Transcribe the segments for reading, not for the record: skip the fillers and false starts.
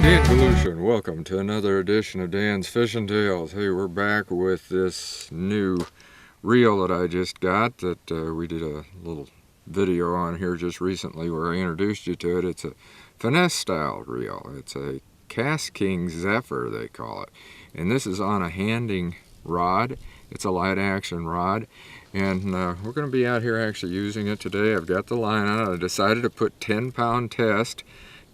Evolution, welcome to another edition of Dan's Fishing Tales. Hey, we're back with this new reel that I just got that we did a little video on here just recently where I introduced you to it. It's a finesse style reel. It's a KastKing Zepher, they call it. And this is on a handing rod. It's a light action rod. And we're going to be out here actually using it today. I've got the line on it. I decided to put 10-pound test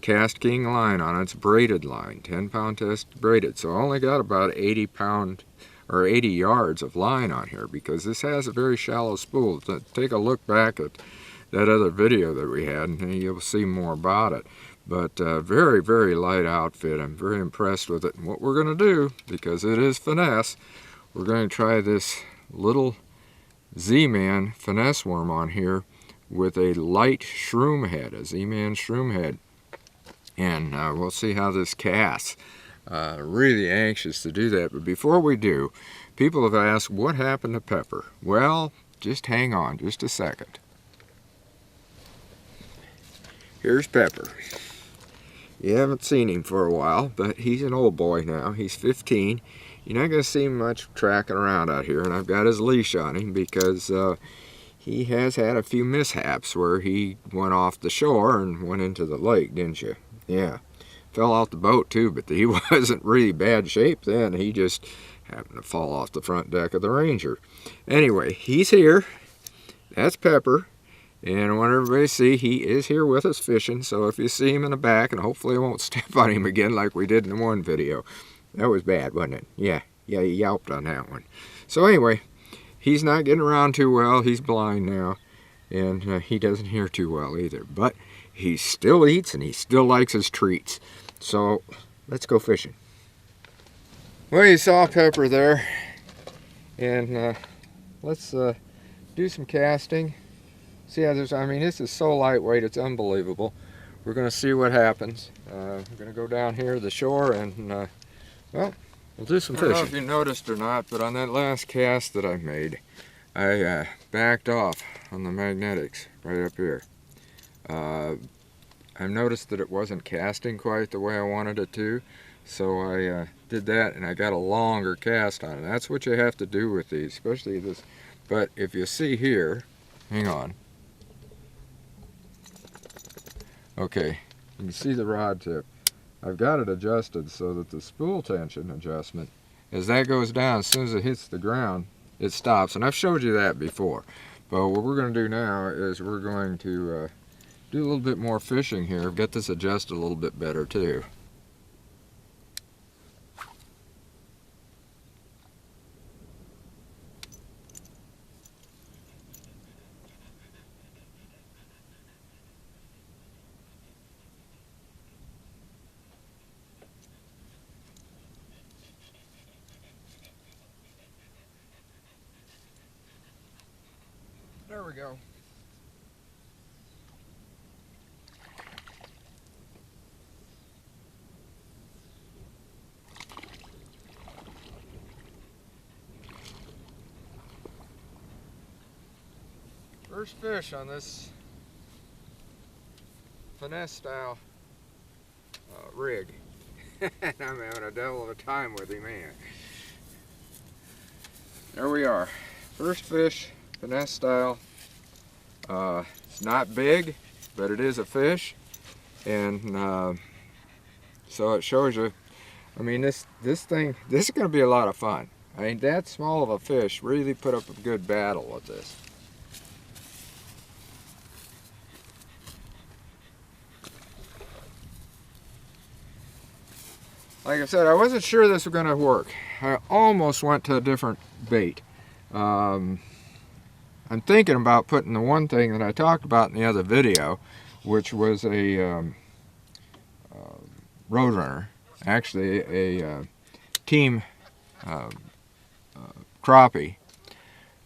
KastKing line on it. It's braided line, 10-pound test braided. So I only got about 80 yards of line on here because this has a very shallow spool. So take a look back at that other video that we had and you'll see more about it. But very, very light outfit. I'm very impressed with it. And what we're going to do, because it is finesse, we're going to try this little Z-Man finesse worm on here with a light shroom head, a Z-Man shroom head. And we'll see how this casts. Really anxious to do that. But before we do, people have asked, what happened to Pepper? Well, just hang on just a second. Here's Pepper. You haven't seen him for a while, but he's an old boy now. He's 15. You're not going to see him much tracking around out here. And I've got his leash on him because he has had a few mishaps where he went off the shore and went into the lake, didn't you? Yeah, fell off the boat too, but he wasn't really bad shape then. He just happened to fall off the front deck of the Ranger. Anyway, he's here. That's Pepper. And I want everybody to see he is here with us fishing. So if you see him in the back, and hopefully I won't step on him again like we did in the one video. That was bad, wasn't it? Yeah, he yelped on that one. So anyway, he's not getting around too well. He's blind now. And he doesn't hear too well either. But he still eats and he still likes his treats. So let's go fishing. Well, you saw Pepper there. And let's do some casting. See how this, I mean, this is so lightweight, it's unbelievable. We're going to see what happens. We're going to go down here to the shore and, well, we'll do some fishing. I don't know if you noticed or not, but on that last cast that I made, I backed off on the magnetics right up here. I noticed that it wasn't casting quite the way I wanted it to, so I did that and I got a longer cast on it. That's what you have to do with these, especially this. But if you see here, hang on. Okay, you can see the rod tip. I've got it adjusted so that the spool tension adjustment, as that goes down, as soon as it hits the ground, it stops. And I've showed you that before. But what we're going to do now is we're going to do a little bit more fishing here. Get this adjusted a little bit better too. There we go. First fish on this finesse style rig. I'm having a devil of a time with him, man. There we are. First fish, finesse style. It's not big, but it is a fish. And so it shows you, I mean, this is going to be a lot of fun. I mean, that small of a fish really put up a good battle with this. Like I said, I wasn't sure this was going to work. I almost went to a different bait. I'm thinking about putting the one thing that I talked about in the other video, which was a Roadrunner, actually a team crappie,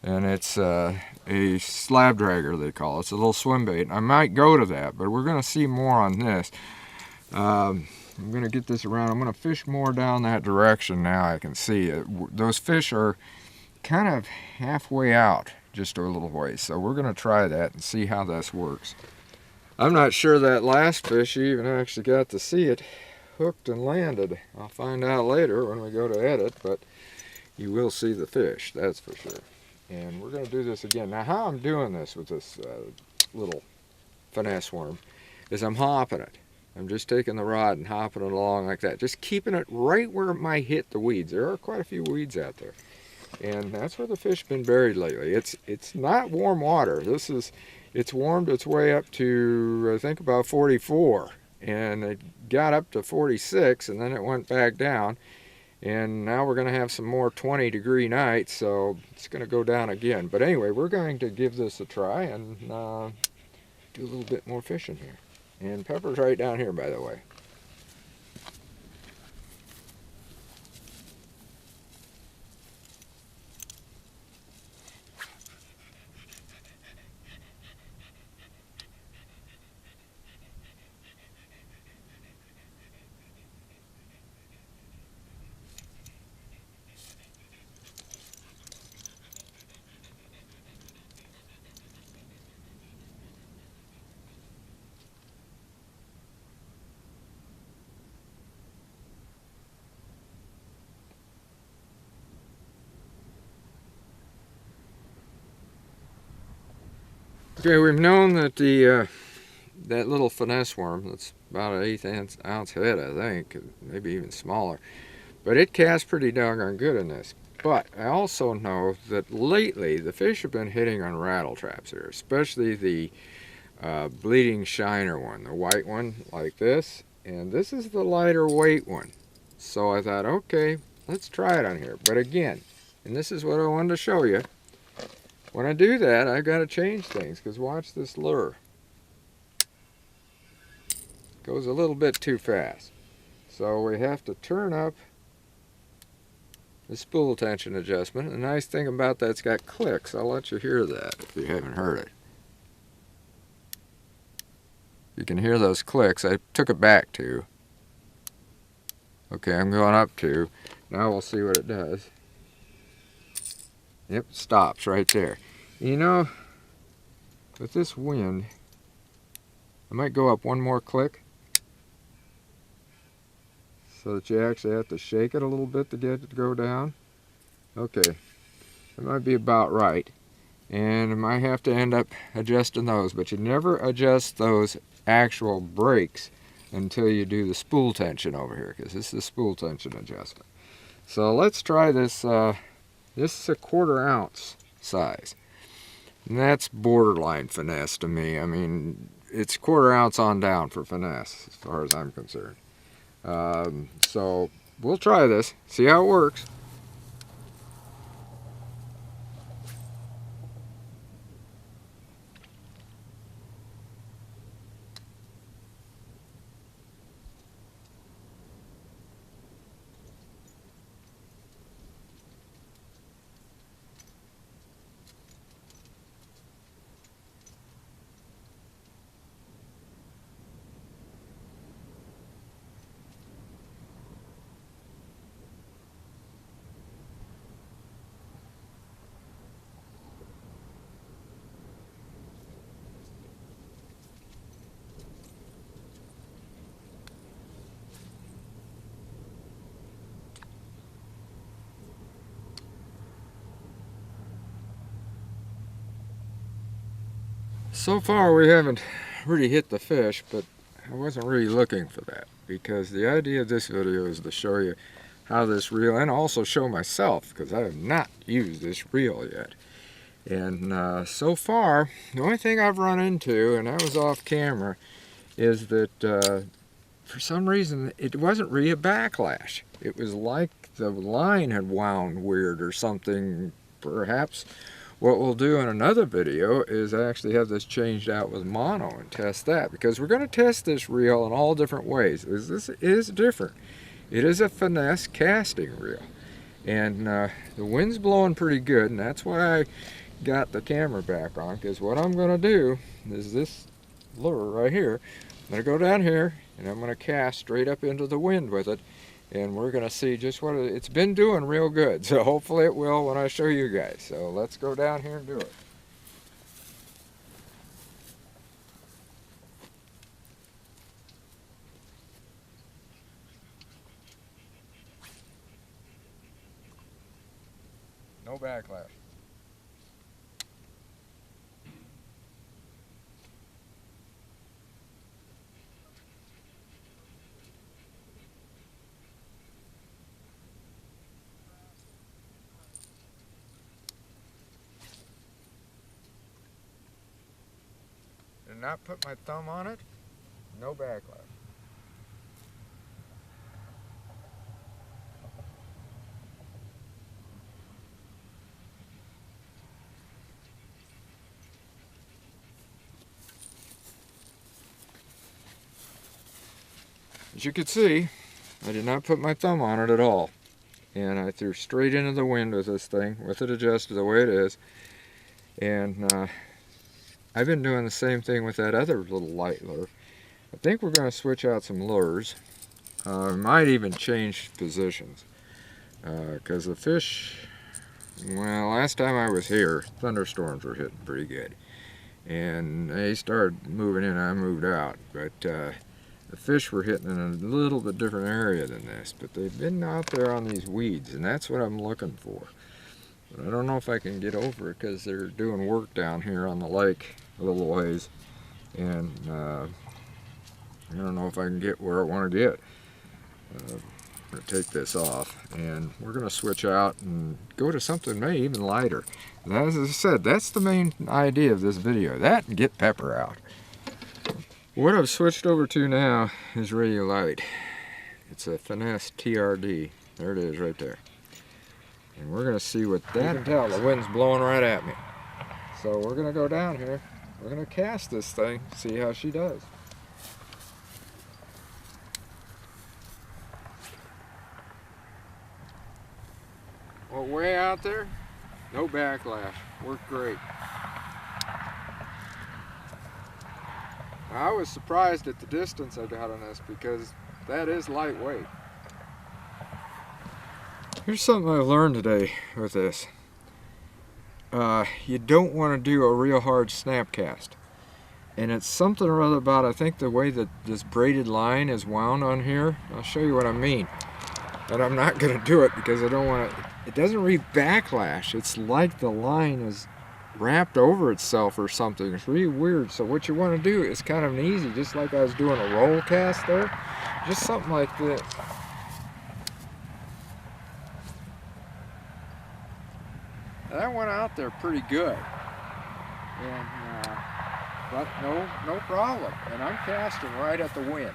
and it's a slab dragger, they call it. It's a little swim bait. I might go to that, but we're going to see more on this. I'm going to get this around. I'm going to fish more down that direction now. I can see it. Those fish are kind of halfway out, just a little ways. So we're going to try that and see how this works. I'm not sure that last fish you even actually got to see it. hooked and landed. I'll find out later when we go to edit, but you will see the fish, that's for sure. And we're going to do this again. Now how I'm doing this with this little finesse worm is I'm hopping it. I'm just taking the rod and hopping it along like that. Just keeping it right where it might hit the weeds. There are quite a few weeds out there. And that's where the fish have been buried lately. It's not warm water. It's warmed its way up to, I think, about 44. And it got up to 46, and then it went back down. And now we're going to have some more 20-degree nights, so it's going to go down again. But anyway, we're going to give this a try and do a little bit more fishing here. And Pepper's right down here, by the way. Okay, we've known that that little finesse worm, that's about an 1/8 ounce head, I think, maybe even smaller, but it casts pretty doggone good in this. But I also know that lately the fish have been hitting on rattle traps here, especially the bleeding shiner one, the white one like this, and this is the lighter weight one. So I thought, okay, let's try it on here. But again, and this is what I wanted to show you, when I do that, I've got to change things, because watch this lure. It goes a little bit too fast. So we have to turn up the spool tension adjustment. The nice thing about that, it's got clicks. I'll let you hear that if you haven't heard it. You can hear those clicks. I took it back to. Okay, I'm going up to. Now we'll see what it does. Yep, stops right there. You know, with this wind, I might go up one more click so that you actually have to shake it a little bit to get it to go down. Okay, that might be about right. And I might have to end up adjusting those, but you never adjust those actual brakes until you do the spool tension over here, because this is the spool tension adjustment. So let's try this. This is a 1/4 ounce size. And that's borderline finesse to me. I mean, it's 1/4 ounce on down for finesse, as far as I'm concerned. So we'll try this, see how it works. So far we haven't really hit the fish, but I wasn't really looking for that, because the idea of this video is to show you how this reel, and also show myself, because I have not used this reel yet. And so far, the only thing I've run into, and I was off camera, is that for some reason it wasn't really a backlash. It was like the line had wound weird or something, perhaps. What we'll do in another video is actually have this changed out with mono and test that, because we're going to test this reel in all different ways. This is different. It is a finesse casting reel, and the wind's blowing pretty good, and that's why I got the camera back on, because what I'm going to do is this lure right here. I'm going to go down here and I'm going to cast straight up into the wind with it, and we're going to see just what it's been doing real good. So hopefully it will when I show you guys. So let's go down here and do it. backlash. Did not put my thumb on it, no backlash. As you can see, I did not put my thumb on it at all. And I threw straight into the wind with this thing, with it adjusted the way it is. And I've been doing the same thing with that other little light lure. I think we're going to switch out some lures. Might even change positions. Because the fish, well, last time I was here, thunderstorms were hitting pretty good. And they started moving in, I moved out. But the fish were hitting in a little bit different area than this. But they've been out there on these weeds, and that's what I'm looking for. But I don't know if I can get over it because they're doing work down here on the lake a little ways. And I don't know if I can get where I want to get. I'm going to take this off, and we're going to switch out and go to something maybe even lighter. And as I said, that's the main idea of this video. That and get pepper out. What I've switched over to now is radio light. It's a Finesse TRD. There it is right there. And we're going to see what that... You can tell the wind's blowing right at me. So we're going to go down here. We're going to cast this thing, see how she does. Well, way out there, no backlash. Worked great. I was surprised at the distance I got on this because that is lightweight. Here's something I've learned today with this. You don't want to do a real hard snap cast. And it's something or other about, I think, the way that this braided line is wound on here. I'll show you what I mean. And I'm not going to do it because I don't want to... It doesn't read backlash. It's like the line is wrapped over itself or something. It's really weird. So what you want to do is kind of an easy, just like I was doing a roll cast there. Just something like this. That went out there pretty good. And, but no problem. And I'm casting right at the wind.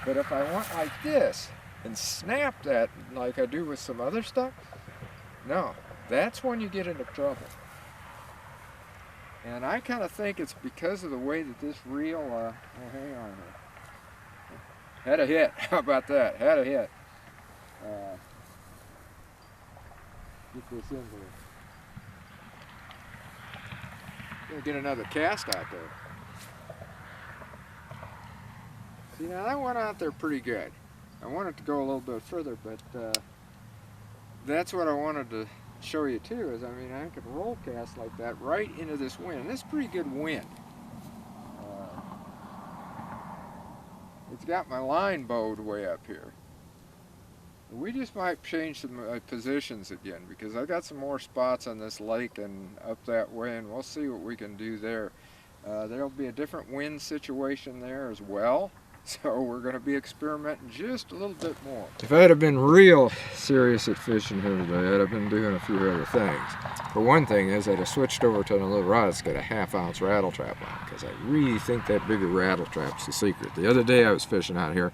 But if I went like this and snap that like I do with some other stuff, no, that's when you get into trouble. And I kind of think it's because of the way that this reel, oh, hang on here. Had a hit, how about that? Had a hit. Get this in here. Gonna get another cast out there. See, now that went out there pretty good. I wanted to go a little bit further, but that's what I wanted to show you too, is I mean, I could roll cast like that right into this wind. And this is pretty good wind. It's got my line bowed way up here. We just might change some positions again because I got some more spots on this lake and up that way, and we'll see what we can do there. There'll be a different wind situation there as well. So we're going to be experimenting just a little bit more. If I'd have been real serious at fishing here today, I'd have been doing a few other things. But one thing is I'd have switched over to a little rod that's got a 1/2 ounce rattle trap on it, because I really think that bigger rattle trap's the secret. The other day I was fishing out here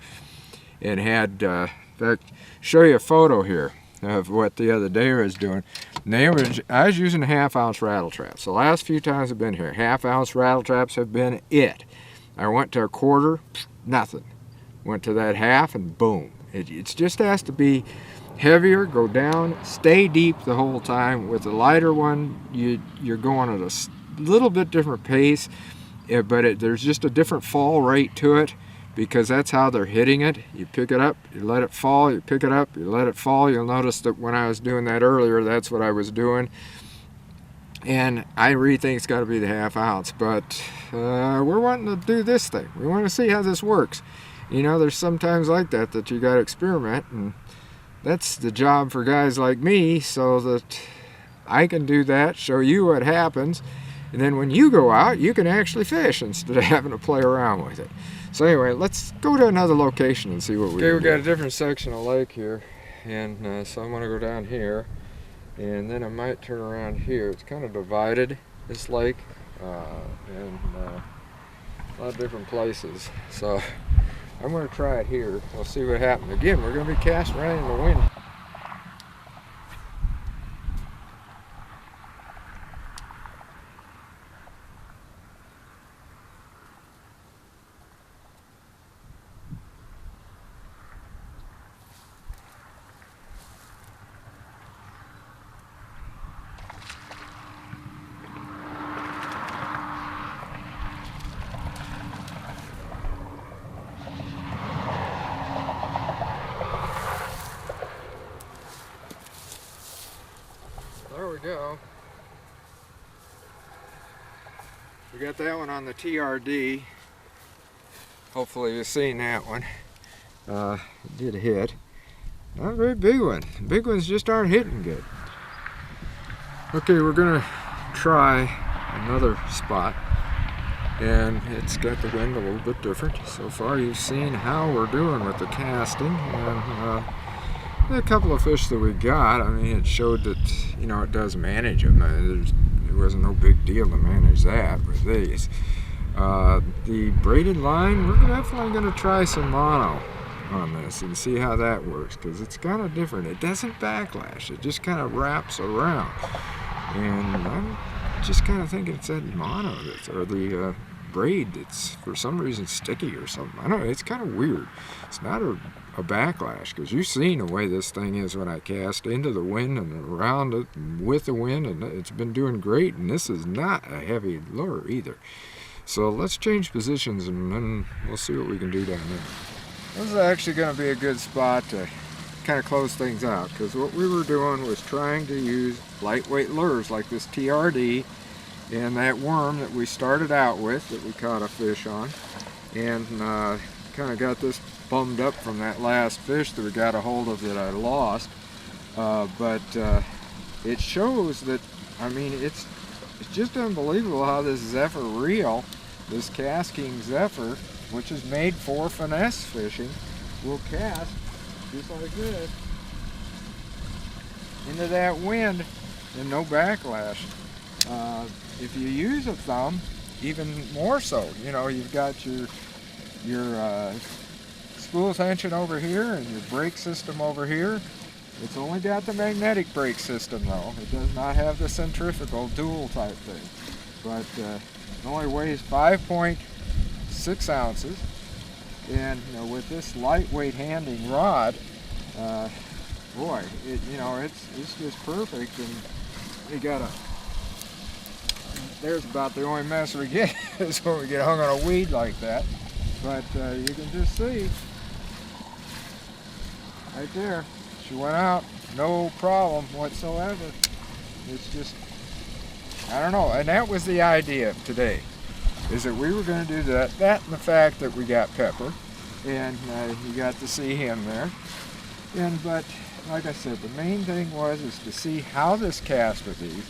and had, in fact, show you a photo here of what the other day I was doing. I was using 1/2 ounce rattle traps. The last few times I've been here, 1/2 ounce rattle traps have been it. I went to a 1/4, nothing. Went to that 1/2 and boom. It just has to be heavier, go down, stay deep the whole time. With the lighter one, you're going at a little bit different pace, but there's just a different fall rate to it because that's how they're hitting it. You pick it up, you let it fall, you pick it up, you let it fall. You'll notice that when I was doing that earlier, that's what I was doing. And I really think it's got to be the 1/2 ounce, but we're wanting to do this thing. We want to see how this works. You know, there's sometimes like that you got to experiment, and that's the job for guys like me, so that I can do that, show you what happens, and then when you go out, you can actually fish instead of having to play around with it. So anyway, let's go to another location and see what we can do. Okay, we got a different section of lake here, and so I'm going to go down here, and then I might turn around here. It's kind of divided, this lake, and a lot of different places. So I'm going to try it here. We'll see what happens. Again, we're going to be casting right in the wind. There we go. We got that one on the TRD. Hopefully you've seen that one. It did hit. Not a very big one. Big ones just aren't hitting good. Okay, we're gonna try another spot, and it's got the wind a little bit different. So far you've seen how we're doing with the casting, and a couple of fish that we got, I mean, it showed that, you know, it does manage them. There wasn't no big deal to manage that with these. The braided line, we're definitely going to try some mono on this and see how that works, because it's kind of different. It doesn't backlash, it just kind of wraps around. And I'm just kind of thinking it's that mono that's, or the braid that's for some reason sticky or something. I don't know, it's kind of weird. It's not a backlash, because you've seen the way this thing is when I cast into the wind and around it and with the wind, and it's been doing great. And this is not a heavy lure either. So let's change positions and then we'll see what we can do down there. This is actually going to be a good spot to kind of close things out, because what we were doing was trying to use lightweight lures like this TRD and that worm that we started out with that we caught a fish on, and kind of got this bummed up from that last fish that we got a hold of that I lost. But it shows that, I mean, it's just unbelievable how this Zephyr reel, this KastKing Zephyr, which is made for finesse fishing, will cast just like this into that wind and no backlash. If you use a thumb, even more so. You know, you've got your spool tension over here and your brake system over here. It's only got the magnetic brake system though. It does not have the centrifugal dual type thing. But it only weighs 5.6 ounces. And you know, with this lightweight handing rod, boy, it's just perfect. And you got there's about the only mess we get is when we get hung on a weed like that. But you can just see right there, she went out, no problem whatsoever. It's just, I don't know, and that was the idea of today, is that we were going to do that and the fact that we got Pepper, and you got to see him there. But like I said, the main thing is to see how this cast with these.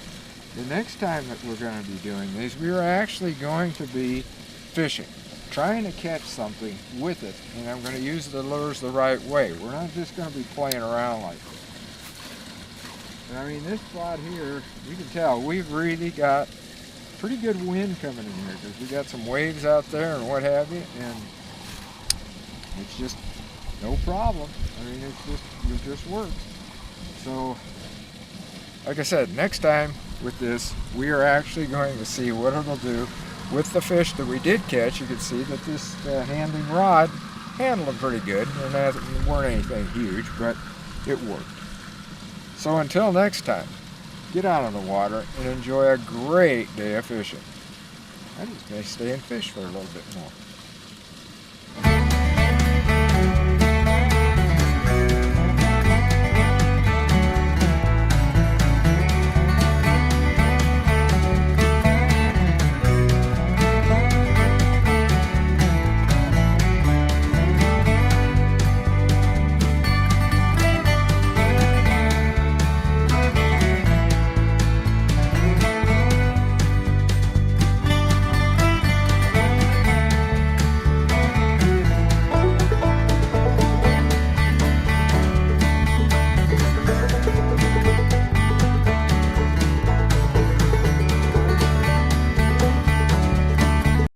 The next time that we're going to be doing these, we are actually going to be fishing, trying to catch something with it, and I'm going to use the lures the right way. We're not just going to be playing around like this. And I mean, this spot here, you can tell we've really got pretty good wind coming in here, because we got some waves out there and what have you, and it's just no problem. I mean, it just works. So, like I said, next time with this, we are actually going to see what it'll do with the fish that we did catch. You can see that this handing rod handled them pretty good, and that weren't anything huge, but it worked. So until next time, get out of the water and enjoy a great day of fishing. I just may stay and fish for a little bit more.